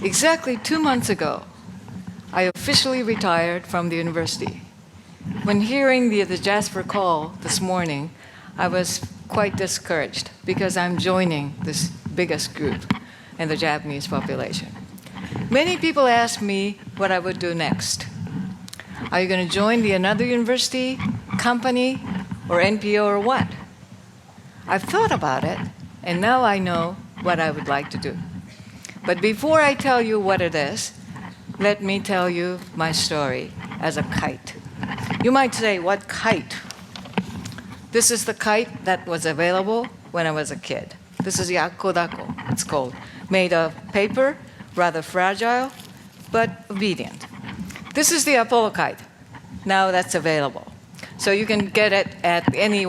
Exactly 2 months ago, I officially retired from the university. When hearing the Jasper call this morning, I was quite discouraged because I'm joining this biggest group in the Japanese population. Many people ask me what I would do next. Are you going to join another university, company, or NPO, or what? I've thought about it, and now I know what I would like to do. But before I tell you what it is, let me tell you my story as a kite. You might say, what kite? This is the kite that was available when I was a kid. This is yakodako, it's called, made of paper, rather fragile, but obedient. This is the Apollo kite. Now that's available. So you can get it at any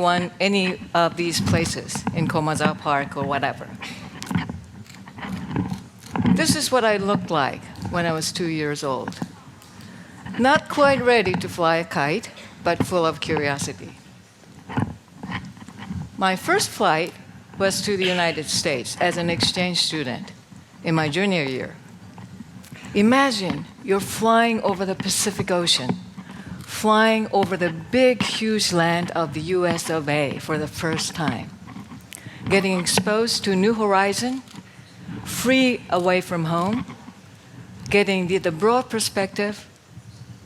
of these places in Komazawa Park or whatever. This is what I looked like when I was 2 years old. Not quite ready to fly a kite, but full of curiosity. My first flight was to the United States as an exchange student in my junior year. Imagine you're flying over the Pacific Ocean, flying over the big, huge land of the US of A for the first time, getting exposed to a new horizon, free away from home, getting the broad perspective,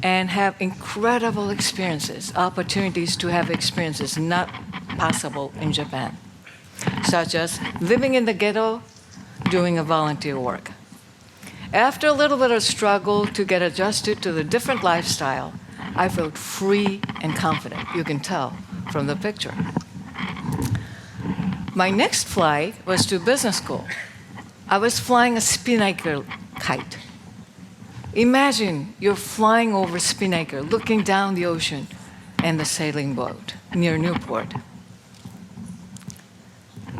and have incredible experiences, opportunities to have experiences not possible in Japan, such as living in the ghetto, doing a volunteer work. After a little bit of struggle to get adjusted to the different lifestyle, I felt free and confident. You can tell from the picture. My next flight was to business school. I was flying a spinnaker kite. Imagine you're flying over Spinnaker, looking down the ocean and the sailing boat near Newport.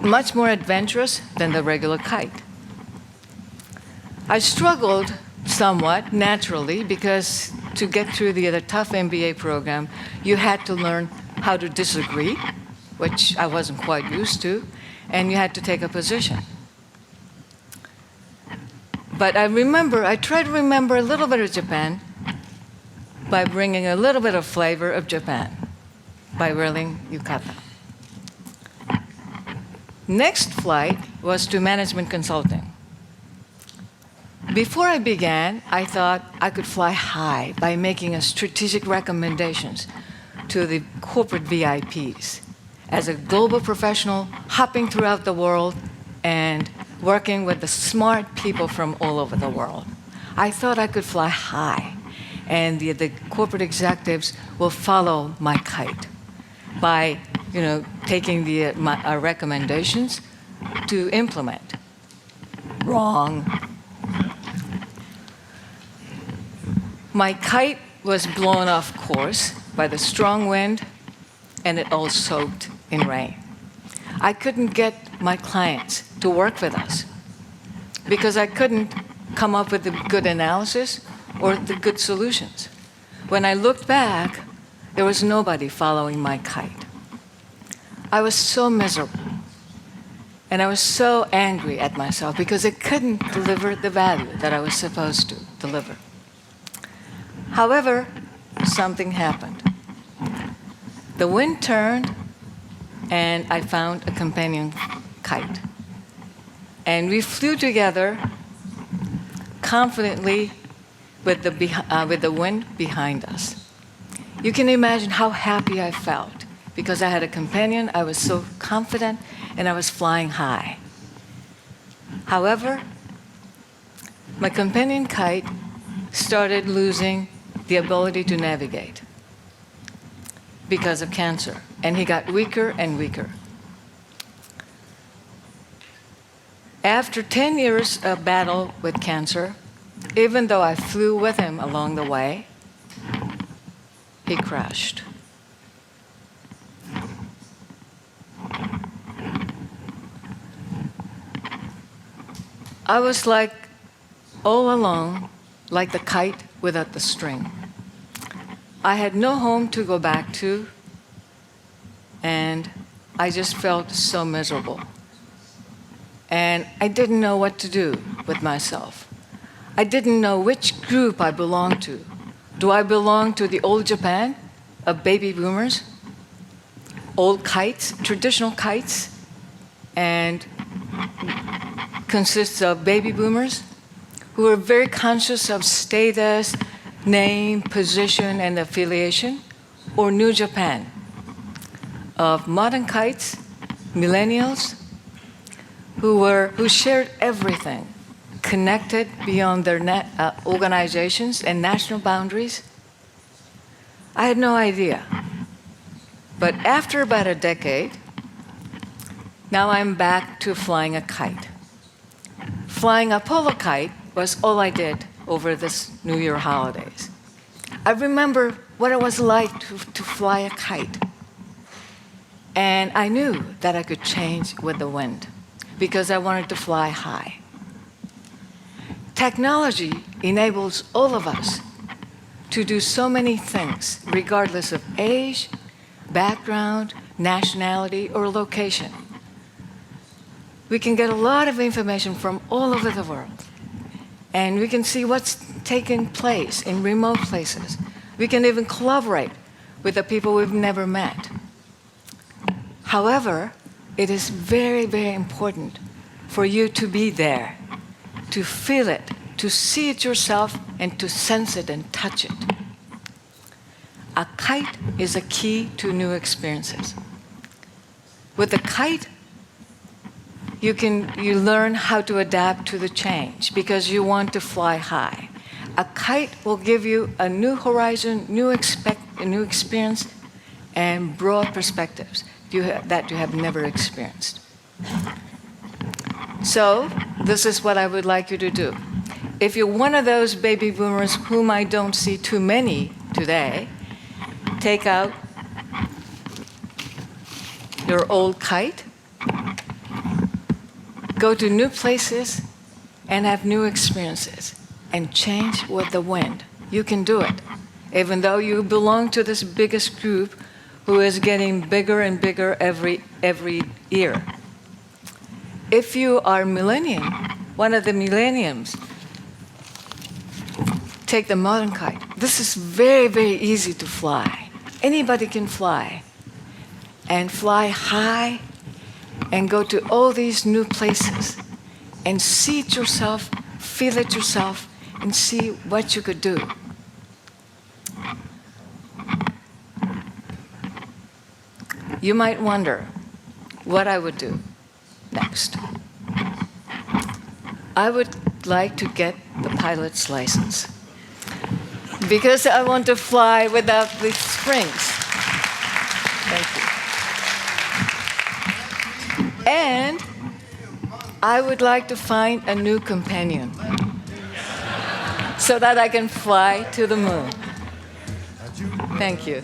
Much more adventurous than the regular kite. I struggled somewhat naturally because to get through the tough MBA program, you had to learn how to disagree, which I wasn't quite used to, and you had to take a position. But I try to remember a little bit of Japan by bringing a little bit of flavor of Japan by wearing yukata. Next flight was to management consulting. Before I began, I thought I could fly high by making a strategic recommendations to the corporate VIPs. As a global professional, hopping throughout the world and working with the smart people from all over the world. I thought I could fly high, and the corporate executives will follow my kite by taking my recommendations to implement. Wrong. My kite was blown off course by the strong wind, and it all soaked in rain. I couldn't get my clients to work with us because I couldn't come up with the good analysis or the good solutions. When I looked back, there was nobody following my kite. I was so miserable, and I was so angry at myself because I couldn't deliver the value that I was supposed to deliver. However, something happened. The wind turned, and I found a companion kite. And we flew together confidently with the wind behind us. You can imagine how happy I felt because I had a companion, I was so confident, and I was flying high. However, my companion kite started losing the ability to navigate because of cancer, and he got weaker and weaker. After 10 years of battle with cancer, even though I flew with him along the way, he crashed. I was like all alone, like the kite without the string. I had no home to go back to, and I just felt so miserable. And I didn't know what to do with myself. I didn't know which group I belonged to. Do I belong to the old Japan of baby boomers, old kites, traditional kites, and consists of baby boomers who are very conscious of status, name, position, and affiliation, or New Japan of modern kites, millennials, who shared everything, connected beyond their organizations and national boundaries? I had no idea. But after about a decade, now I'm back to flying a kite. Flying a polo kite was all I did over this New Year holidays. I remember what it was like to fly a kite. And I knew that I could change with the wind because I wanted to fly high. Technology enables all of us to do so many things, regardless of age, background, nationality, or location. We can get a lot of information from all over the world. And we can see what's taking place in remote places. We can even collaborate with the people we've never met. However, it is very, very important for you to be there, to feel it, to see it yourself, and to sense it and touch it. A kite is a key to new experiences. With a kite, you learn how to adapt to the change because you want to fly high. A kite will give you a new horizon, a new experience, and broad perspectives that you have never experienced. So, this is what I would like you to do. If you're one of those baby boomers whom I don't see too many today, take out your old kite, go to new places, and have new experiences, and change with the wind. You can do it, even though you belong to this biggest group who is getting bigger and bigger every year. If you are millennium, one of the millenniums, take the modern kite. This is very, very easy to fly. Anybody can fly. And fly high and go to all these new places and see it yourself, feel it yourself, and see what you could do. You might wonder what I would do next. I would like to get the pilot's license because I want to fly without the springs. Thank you. And I would like to find a new companion so that I can fly to the moon. Thank you.